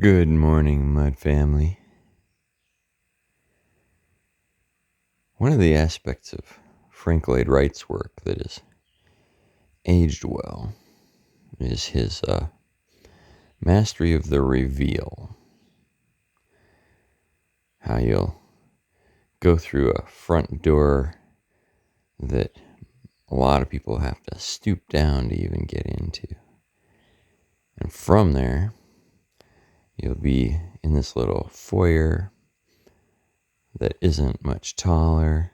Good morning, Mud family. One of the aspects of Frank Lloyd Wright's work that has aged well is his mastery of the reveal. How you'll go through a front door that a lot of people have to stoop down to even get into. And from there, you'll be in this little foyer that isn't much taller.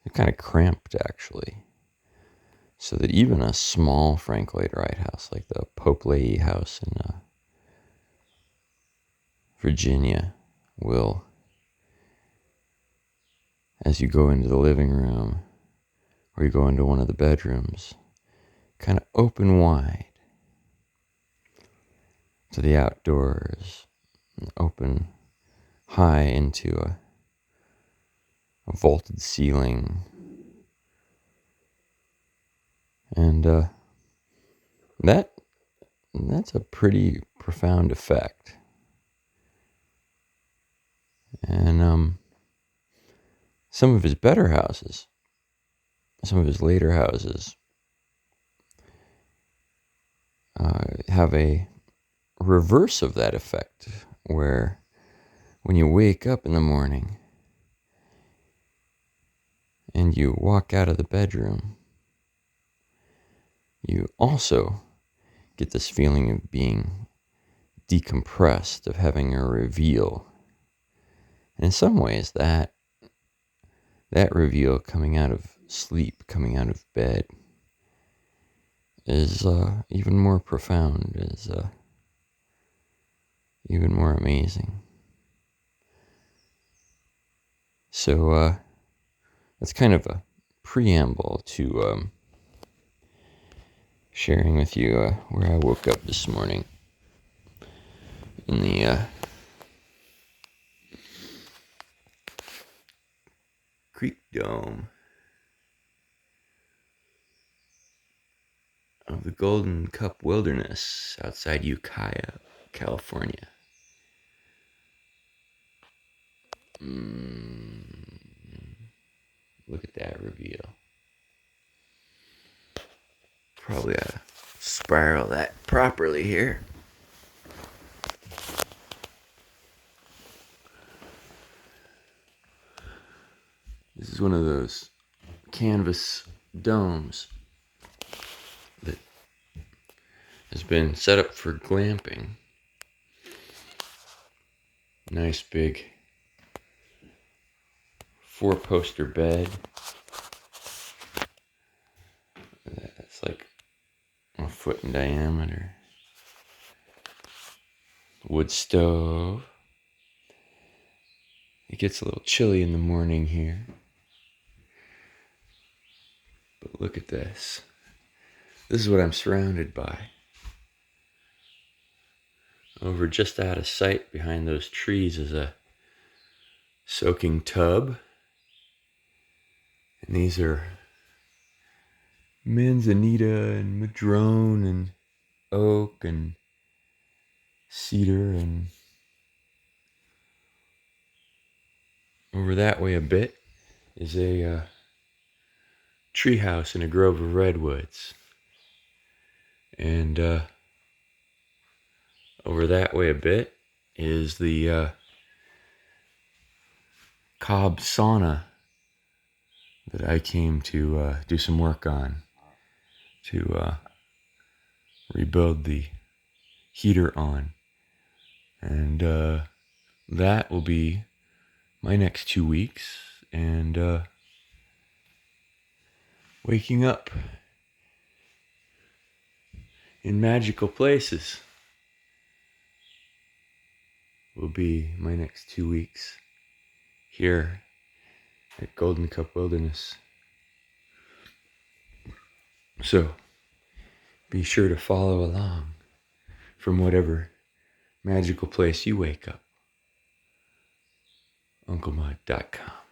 It's kind of cramped, actually. So that even a small Frank Lloyd Wright house, like the Pope Leahy house in Virginia, will, as you go into the living room or you go into one of the bedrooms, kind of open wide to the outdoors, and open high into a vaulted ceiling. And that's a pretty profound effect. And some of his better houses, some of his later houses, have a reverse of that effect, where when you wake up in the morning and you walk out of the bedroom, you also get this feeling of being decompressed, of having a reveal. And in some ways, that reveal coming out of sleep, coming out of bed, is even more profound, is even more amazing. So that's kind of a preamble to sharing with you where I woke up this morning in the creek dome of the Golden Cup Wilderness outside Ukiah, California. Look at that reveal. Probably ought to spiral that properly here. This is one of those canvas domes that has been set up for glamping. Nice big 4-poster bed. That's like a foot in diameter. Wood stove. It gets a little chilly in the morning here. But look at this. This is what I'm surrounded by. Over just out of sight behind those trees is a soaking tub. And these are manzanita and madrone and oak and cedar, and over that way a bit is a treehouse in a grove of redwoods. And over that way a bit is the Cobb sauna that I came to do some work on, to rebuild the heater on. And that will be my next 2 weeks. And waking up in magical places will be my next 2 weeks here at Golden Cup Wilderness. So be sure to follow along from whatever magical place you wake up. UncleMud.com